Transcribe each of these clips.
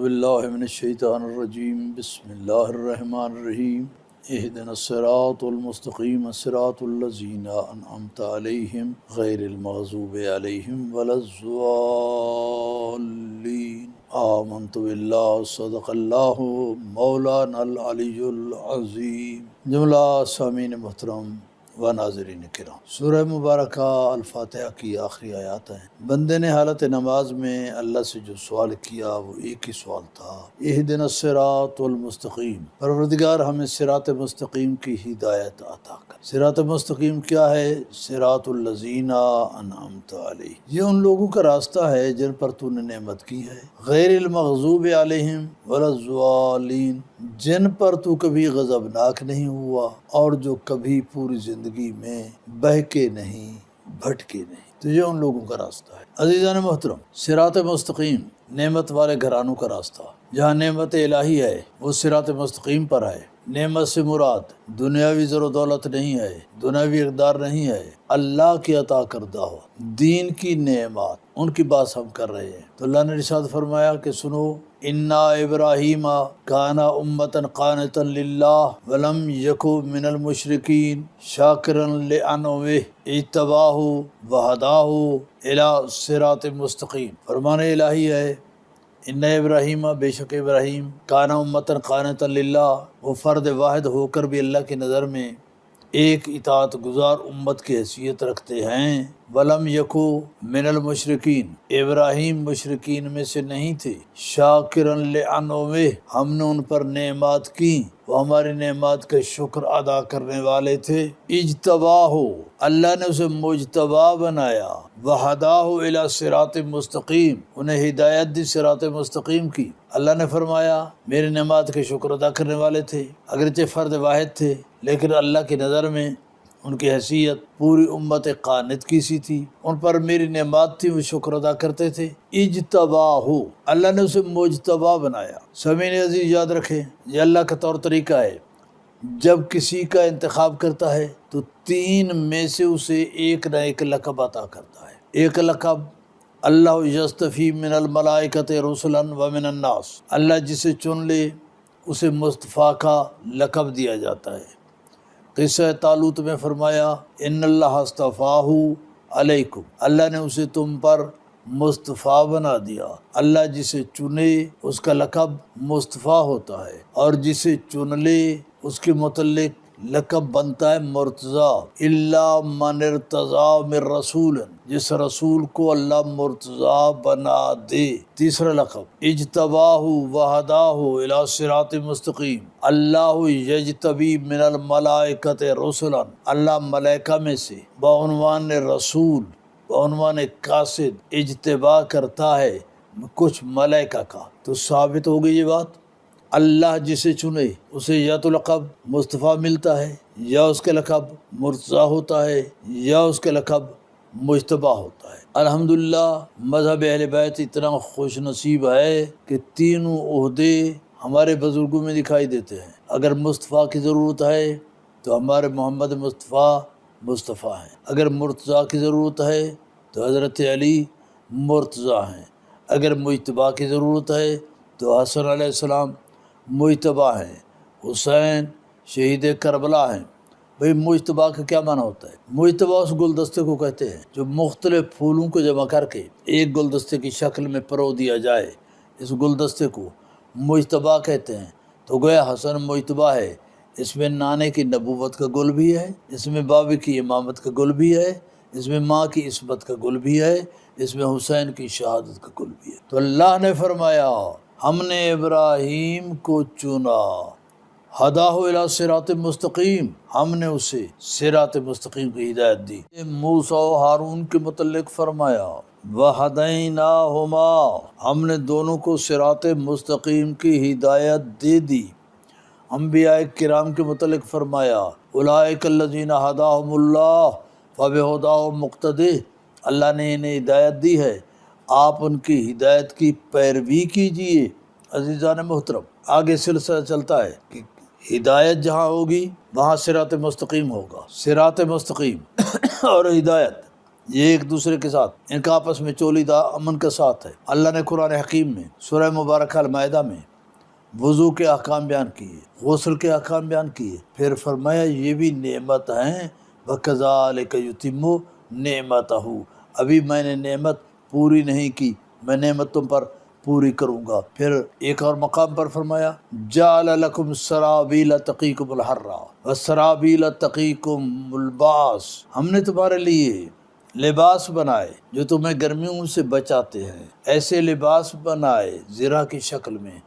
باللہ من الشیطان الرجیم بسم اللہ الرحمن الرحیم اہدنا الصراط المستقیم صراط الذین انعمت علیہم غیر المغضوب علیہم ولا الضالین آمنت باللہ صدق اللہ مولانا العلی العظیم۔ جملہ سامعین محترم و ناظرین کرام، سورہ مبارکہ الفاتحہ کی آخری آیات ہیں۔ بندے نے حالت نماز میں اللہ سے جو سوال کیا وہ ایک ہی سوال تھا، اہدنا الصراط المستقیم، پروردگار ہمیں صراط مستقیم کی ہدایت عطا کر۔ صراط مستقیم کیا ہے؟ صراط الذین انعمت علیہم، یہ ان لوگوں کا راستہ ہے جن پر تو نے نعمت کی ہے، غیر المغضوب علیہم ولا الضالین، جن پر تو کبھی غضبناک نہیں ہوا اور جو کبھی پوری زندگی میں بہکے نہیں، بھٹکے نہیں۔ تو یہ ان لوگوں کا راستہ ہے۔ عزیزان محترم، صراط مستقیم نعمت والے گھرانوں کا راستہ، جہاں نعمت الہی ہے وہ صراط مستقیم پر ہے۔ نعمت سے مراد دنیاوی زر و دولت نہیں ہے، دنیاوی اقدار نہیں ہے، اللہ کی عطا کردہ ہو دین کی نعمات، ان کی بات ہم کر رہے ہیں۔ تو اللہ نے ارشاد فرمایا کہ سنو، انا ابراہیم کان امۃ قانتا للہ ولم یک من المشرکین شاکرا لانعمہ اجتباہ وہداہ الی صراط مستقیم۔ فرمان الہی ہے، ان ابراہیم، بے شک ابراہیم، کان امۃ قانتا للہ، وہ فرد واحد ہو کر بھی اللہ کی نظر میں ایک اطاعت گزار امت کی حیثیت رکھتے ہیں۔ ولم یکو من المشرکین، ابراہیم مشرکین میں سے نہیں تھے۔ شاکرا لانعمہ، ہم نے ان پر نعمات کی، وہ ہماری نعمات کا شکر ادا کرنے والے تھے۔ اجتباہ، اللہ نے اسے مجتبی بنایا۔ وہداہ الی صراط مستقیم، انہیں ہدایت دی صراط مستقیم کی۔ اللہ نے فرمایا میری نعمات کے شکر ادا کرنے والے تھے، اگرچہ فرد واحد تھے لیکن اللہ کی نظر میں ان کی حیثیت پوری امت قانت کی سی تھی، ان پر میری نعمات تھی، وہ شکر ادا کرتے تھے۔ اجتباہ، اللہ نے اسے مجتبی بنایا۔ سامعین عزیز یاد رکھیں، یہ اللہ کا طور طریقہ ہے، جب کسی کا انتخاب کرتا ہے تو تین میں سے اسے ایک نہ ایک لقب عطا کرتا ہے۔ ایک لقب اللہ یصطفی من الملائکۃ رسلا ومن الناس، اللہ جسے چن لے اسے مصطفیٰ کا لقب دیا جاتا ہے۔ قصہ طالوت میں فرمایا ان اللہ اصطفاہ علیکم، اللہ نے اسے تم پر مصطفیٰ بنا دیا۔ اللہ جسے چنے اس کا لقب مصطفیٰ ہوتا ہے، اور جسے چن لے اس کے متعلق لقب بنتا ہے مرتضیٰ۔ الا من ارتضیٰ من رسول، جس رسول کو اللہ مرتضیٰ بنا دے۔ تیسرا لقب اجتباہ وہداہ الی صراط مستقیم، اللہ یجتبی من الملائکۃ رسلا، اللہ ملائکہ میں سے بعنوان رسول، بعنوان قاصد اجتباع کرتا ہے کچھ ملائکہ کا۔ تو ثابت ہو گئی یہ بات، اللہ جسے چنے اسے یا تو لقب مصطفیٰ ملتا ہے، یا اس کے لقب مرتضیٰ ہوتا ہے، یا اس کے لقب مجتبیٰ ہوتا ہے۔ الحمدللہ مذہب اہل بیت اتنا خوش نصیب ہے کہ تینوں عہدے ہمارے بزرگوں میں دکھائی دیتے ہیں۔ اگر مصطفیٰ کی ضرورت ہے تو ہمارے محمد مصطفیٰ ہیں، اگر مرتضیٰ کی ضرورت ہے تو حضرت علی مرتضیٰ ہیں، اگر مجتبیٰ کی ضرورت ہے تو حسن علیہ السلام مجتبیٰ ہیں، حسین شہید کربلا ہیں۔ بھئی مجتبیٰ کا کیا معنی ہوتا ہے؟ مجتبیٰ اس گلدستے کو کہتے ہیں جو مختلف پھولوں کو جمع کر کے ایک گلدستے کی شکل میں پرو دیا جائے، اس گلدستے کو مجتبیٰ کہتے ہیں۔ تو گویا حسن مجتبیٰ ہے، اس میں نانے کی نبوت کا گل بھی ہے، اس میں بابی کی امامت کا گل بھی ہے، اس میں ماں کی عصمت کا گل بھی ہے، اس میں حسین کی شہادت کا گل بھی ہے۔ تو اللہ نے فرمایا ہم نے ابراہیم کو چنا، ہداہ الی صراط مستقیم، ہم نے اسے صراط مستقیم کی ہدایت دی۔ موسیٰ و ہارون کے متعلق فرمایا وَہَدَيْنَاهُمَا، ہم نے دونوں کو صراط مستقیم کی ہدایت دے دی۔ انبیاء کرام کے متعلق فرمایا اولئک الذین ھداھم اللہ فبہداہ مقتدی، اللہ نے انہیں ہدایت دی ہے، آپ ان کی ہدایت کی پیروی کیجیے۔ عزیزان محترم، آگے سلسلہ چلتا ہے کہ ہدایت جہاں ہوگی وہاں صراط مستقیم ہوگا۔ صراط مستقیم اور ہدایت یہ ایک دوسرے کے ساتھ ان کا آپس میں چولیدہ امن کا ساتھ ہے۔ اللہ نے قرآن حکیم میں سورہ مبارکہ المائدہ میں وضو کے احکام بیان کیے، غسل کے احکام بیان کیے، پھر فرمایا یہ بھی نعمت ہیں، وَكَذَلِكَ يُتِمُّ نِعْمَتَهُ، ابھی میں نے نعمت پوری نہیں کی، میں نعمت تم پر پوری کروں گا۔ پھر ایک اور مقام پر فرمایا جَعَلَ لَكُمْ سَرَابِيلَ تَقِيكُمُ الْحَرَّ وَسَرَابِيلَ تَقِيكُمُ الْبَاسَ، ہم نے تمہارے لیے لباس بنائے جو تمہیں گرمیوں سے بچاتے ہیں، ایسے لباس بنائے زرہ کی شکل میں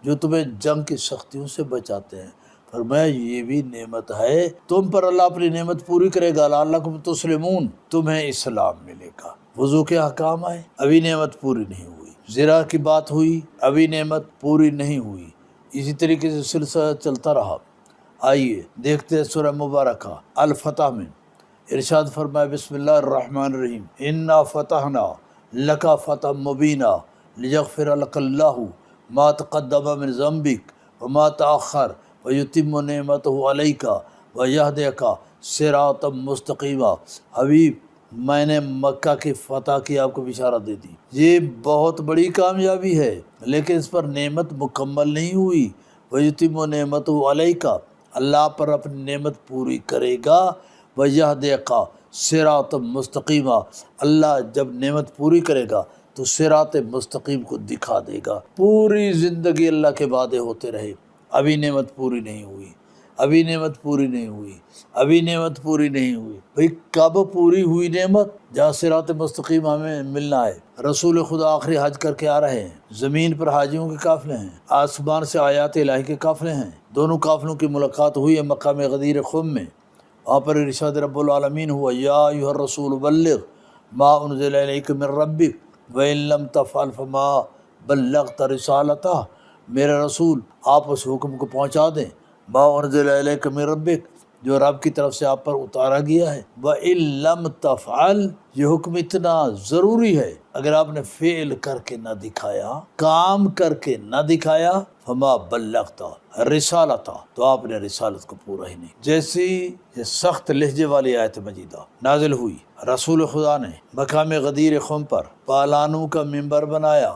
جو تمہیں جنگ کی سختیوں سے بچاتے ہیں۔ فرمایا یہ بھی نعمت ہے، تم پر اللہ اپنی نعمت پوری کرے گا، لعلکم تسلمون، تمہیں اسلام ملے گا۔ وضو کے احکام آئے، ابھی نعمت پوری نہیں ہوئی، زرہ کی بات ہوئی، ابھی نعمت پوری نہیں ہوئی، اسی طریقے سے سلسلہ چلتا رہا۔ آئیے دیکھتے ہیں سورہ مبارکہ الفتح میں ارشاد فرمایا بسم اللہ الرحمن الرحیم انا فتحنا لک فتحا مبینا لیغفر لک اللہ ما تقدم من ذنبک وما تأخر ویتم نعمتہ علیک ویہدیک صراطا مستقیما۔ حبیب میں نے مکہ کی فتح کی آپ کو بشارت دے دی، یہ بہت بڑی کامیابی ہے، لیکن اس پر نعمت مکمل نہیں ہوئی۔ ویتم نعمتہ علیک، اللہ پر اپنی نعمت پوری کرے گا، ویہدیک صراطا مستقیما، اللہ جب نعمت پوری کرے گا تو صراط مستقیم کو دکھا دے گا۔ پوری زندگی اللہ کے وعدے ہوتے رہے، ابھی نعمت پوری نہیں ہوئی، ابھی نعمت پوری نہیں ہوئی، ابھی نعمت پوری نہیں ہوئی۔ بھئی کب پوری ہوئی نعمت؟ جہاں صراط مستقیم ہمیں ملنا ہے۔ رسول خدا آخری حج کر کے آ رہے ہیں، زمین پر حاجیوں کے قافلے ہیں، آسمان سے آیات الہی کے قافلے ہیں، دونوں قافلوں کی ملاقات ہوئی ہے مقام غدیر خم میں، وہاں پر ارشاد رب العالمین ہوا یا ایھا الرسول بلغ ما انزل الیک من ربک وَإِن لَّمْ تَفْعَلْ فَمَا بَلَّغْتَ رِسَالَتَهُ، میرے رسول آپ اس حکم کو پہنچا دیں مَا أُنزِلَ إِلَيْكَ مِن رَبِّكَ، جو رب کی طرف سے آپ پر اتارا گیا ہے۔ وَإِن لَّمْ تَفْعَلْ، یہ حکم اتنا ضروری ہے، اگر آپ نے فعل کر کے نہ دکھایا، کام کر کے نہ دکھایا، فَمَا بَلَّغْتَ رِسَالَتَهُ، تو آپ نے رسالت کو پورا ہی نہیں۔ جیسی یہ سخت لہجے والی آیت مجیدہ نازل ہوئی، رسول خدا نے مقام غدیر خم پر پالانوں کا ممبر بنایا،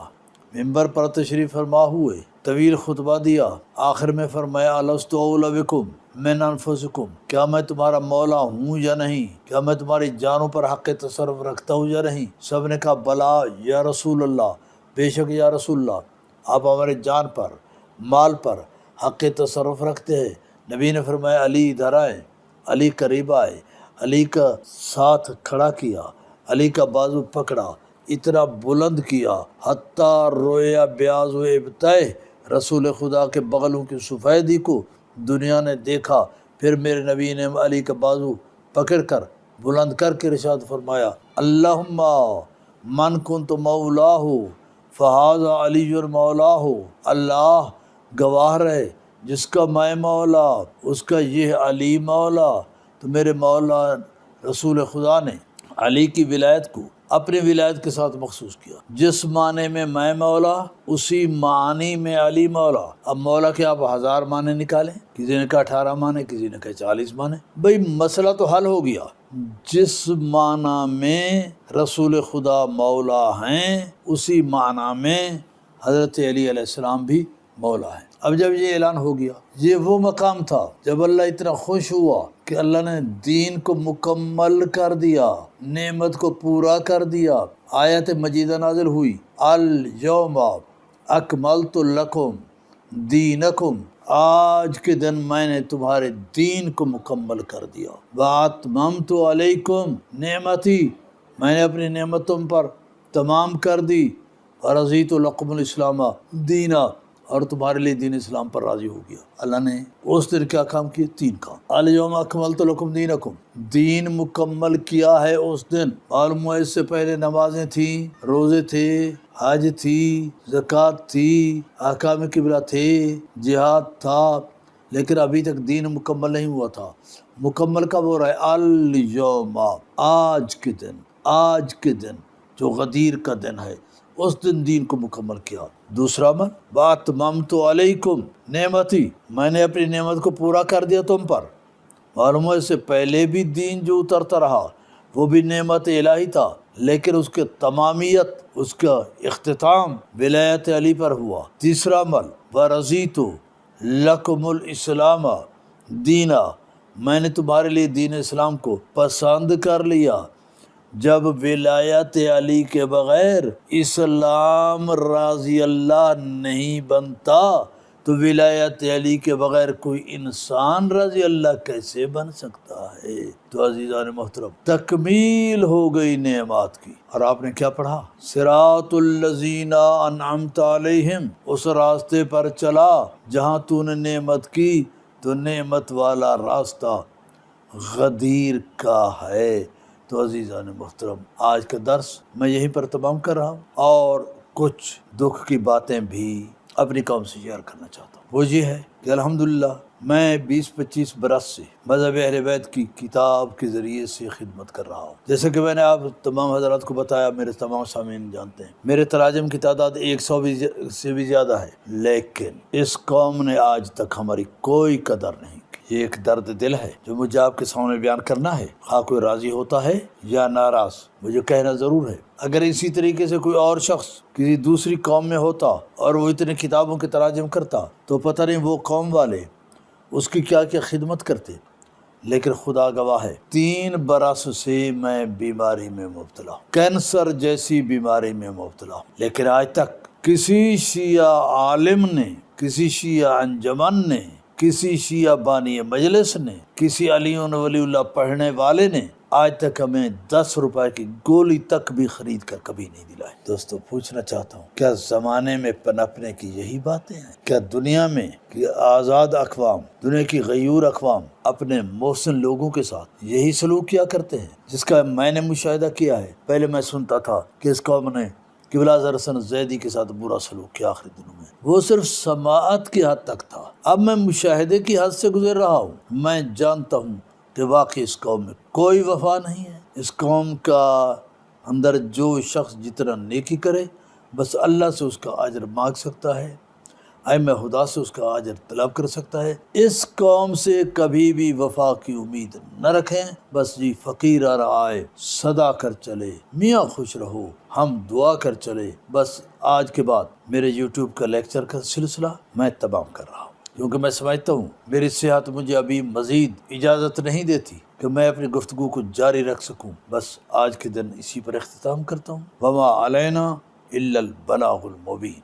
ممبر پر تشریف فرما ہوئے، طویل خطبہ دیا، آخر میں فرمایا الست اولی بکم من انفسکم، کیا میں تمہارا مولا ہوں یا نہیں؟ کیا میں تمہاری جانوں پر حق تصرف رکھتا ہوں یا نہیں؟ سب نے کہا بلا یا رسول اللہ، بے شک یا رسول اللہ، آپ ہمارے جان پر، مال پر حق تصرف رکھتے ہیں۔ نبی نے فرمایا علی ادھر آئے، علی قریب آئے، علی کا ساتھ کھڑا کیا، علی کا بازو پکڑا، اتنا بلند کیا حتیٰ رویا بیاض و ابتہ، رسول خدا کے بغلوں کی سفیدی کو دنیا نے دیکھا۔ پھر میرے نبی نے علی کا بازو پکڑ کر بلند کر کے ارشاد فرمایا اللہم من کنت مولاہ فہذا علی مولاہ، اللہ گواہ رہے جس کا میں مولا اس کا یہ علی مولا۔ تو میرے مولا رسول خدا نے علی کی ولایت کو اپنی ولایت کے ساتھ مخصوص کیا، جس معنی میں میں مولا اسی معنی میں علی مولا۔ اب مولا کے آپ 1000 معنی نکالیں، کسی نے کہا 18 معنی، کسی نے کہا 40 معنی، بھئی مسئلہ تو حل ہو گیا۔ جس معنی میں رسول خدا مولا ہیں اسی معنی میں حضرت علی علیہ السلام بھی مولا ہیں۔ اب جب یہ اعلان ہو گیا، یہ وہ مقام تھا جب اللہ اتنا خوش ہوا کہ اللہ نے دین کو مکمل کر دیا، نعمت کو پورا کر دیا۔ آیت مجیدہ نازل ہوئی الیوم اکملت لکم دینکم، آج کے دن میں نے تمہارے دین کو مکمل کر دیا۔ واتممت علیکم نعمتی، میں نے اپنی نعمت تم پر تمام کر دی۔ ورضیت لکم الاسلام دینا، اور تمہارے لیے دین اسلام پر راضی ہو گیا۔ اللہ نے اس دن کیا کام کیے؟ 3 کام۔ الیوم اکملت لکم دینکم، دین مکمل کیا ہے اس دن۔ معلوم ہوا اس سے پہلے نمازیں تھیں، روزے تھے، حج تھی، زکوٰۃ تھی، احکام قبلہ تھے، جہاد تھا، لیکن ابھی تک دین مکمل نہیں ہوا تھا۔ مکمل کب ہو رہا ہے؟ الیوم، آج کے دن، آج کے دن جو غدیر کا دن ہے، اس دن دین کو مکمل کیا۔ دوسرا من واتممت علیکم نعمتی، میں نے اپنی نعمت کو پورا کر دیا تم پر۔ معلوم ہے اس سے پہلے بھی دین جو اترتا رہا وہ بھی نعمت الہی تھا، لیکن اس کے تمامیت، اس کا اختتام ولایت علی پر ہوا۔ تیسرا عمل، وَرَضِیتُ لَکُمُ الْإِسْلَامَ دینا، میں نے تمہارے لیے دین اسلام کو پسند کر لیا۔ جب ولایت علی کے بغیر اسلام رضی اللہ نہیں بنتا تو ولایت علی کے بغیر کوئی انسان رضی اللہ کیسے بن سکتا ہے؟ تو عزیزان محترم، تکمیل ہو گئی نعمات کی۔ اور آپ نے کیا پڑھا؟ صراط الذین انعمت علیہم، اس راستے پر چلا جہاں تو نے نعمت کی، تو نعمت والا راستہ غدیر کا ہے۔ تو عزیزان محترم، آج کا درس میں یہیں پر تمام کر رہا ہوں، اور کچھ دکھ کی باتیں بھی اپنی قوم سے شیئر کرنا چاہتا ہوں۔ وہ یہ ہے کہ الحمدللہ میں 20-25 برس سے مذہب اہل بیت کی کتاب کے ذریعے سے خدمت کر رہا ہوں۔ جیسے کہ میں نے آپ تمام حضرات کو بتایا، میرے تمام سامعین جانتے ہیں، میرے تراجم کی تعداد 100 سے بھی زیادہ ہے، لیکن اس قوم نے آج تک ہماری کوئی قدر نہیں کی۔ یہ ایک درد دل ہے جو مجھے آپ کے سامنے بیان کرنا ہے، خواہ کوئی راضی ہوتا ہے یا ناراض، مجھے کہنا ضرور ہے۔ اگر اسی طریقے سے کوئی اور شخص کسی دوسری قوم میں ہوتا اور وہ اتنے کتابوں کے تراجم کرتا تو پتہ نہیں وہ قوم والے اس کی کیا کیا خدمت کرتے۔ لیکن خدا گواہ ہے، 3 برس سے میں بیماری میں مبتلا ہوں، کینسر جیسی بیماری میں مبتلا ہوں، لیکن آج تک کسی شیعہ عالم نے، کسی شیعہ انجمن نے، کسی شیعہ بانی مجلس نے، کسی علی ولی اللہ پڑھنے والے نے آج تک ہمیں 10 روپے کی گولی تک بھی خرید کر کبھی نہیں دلائی۔ دوستو، پوچھنا چاہتا ہوں، کیا زمانے میں پنپنے کی یہی باتیں ہیں؟ کیا دنیا میں کہ آزاد اقوام، دنیا کی غیور اقوام اپنے محسن لوگوں کے ساتھ یہی سلوک کیا کرتے ہیں؟ جس کا میں نے مشاہدہ کیا ہے۔ پہلے میں سنتا تھا کہ اس قوم نے قبلہ اظہر حسن زیدی کے ساتھ برا سلوک کیا آخری دنوں میں، وہ صرف سماعت کی حد تک تھا۔ اب میں مشاہدے کی حد سے گزر رہا ہوں، میں جانتا ہوں کہ واقعی اس قوم میں کوئی وفا نہیں ہے۔ اس قوم کا اندر جو شخص جتنا نیکی کرے، بس اللہ سے اس کا اجر مانگ سکتا ہے، ائمہ خدا سے اس کا اجر طلب کر سکتا ہے۔ اس قوم سے کبھی بھی وفا کی امید نہ رکھیں، بس جی فقیر آ رہا ہے صدا کر چلے، میاں خوش رہو ہم دعا کر چلے۔ بس آج کے بعد میرے یوٹیوب کا لیکچر کا سلسلہ میں تمام کر رہا ہوں، کیونکہ میں سمجھتا ہوں میری صحت مجھے ابھی مزید اجازت نہیں دیتی کہ میں اپنی گفتگو کو جاری رکھ سکوں۔ بس آج کے دن اسی پر اختتام کرتا ہوں۔ وما علینا الا البلاغ المبین۔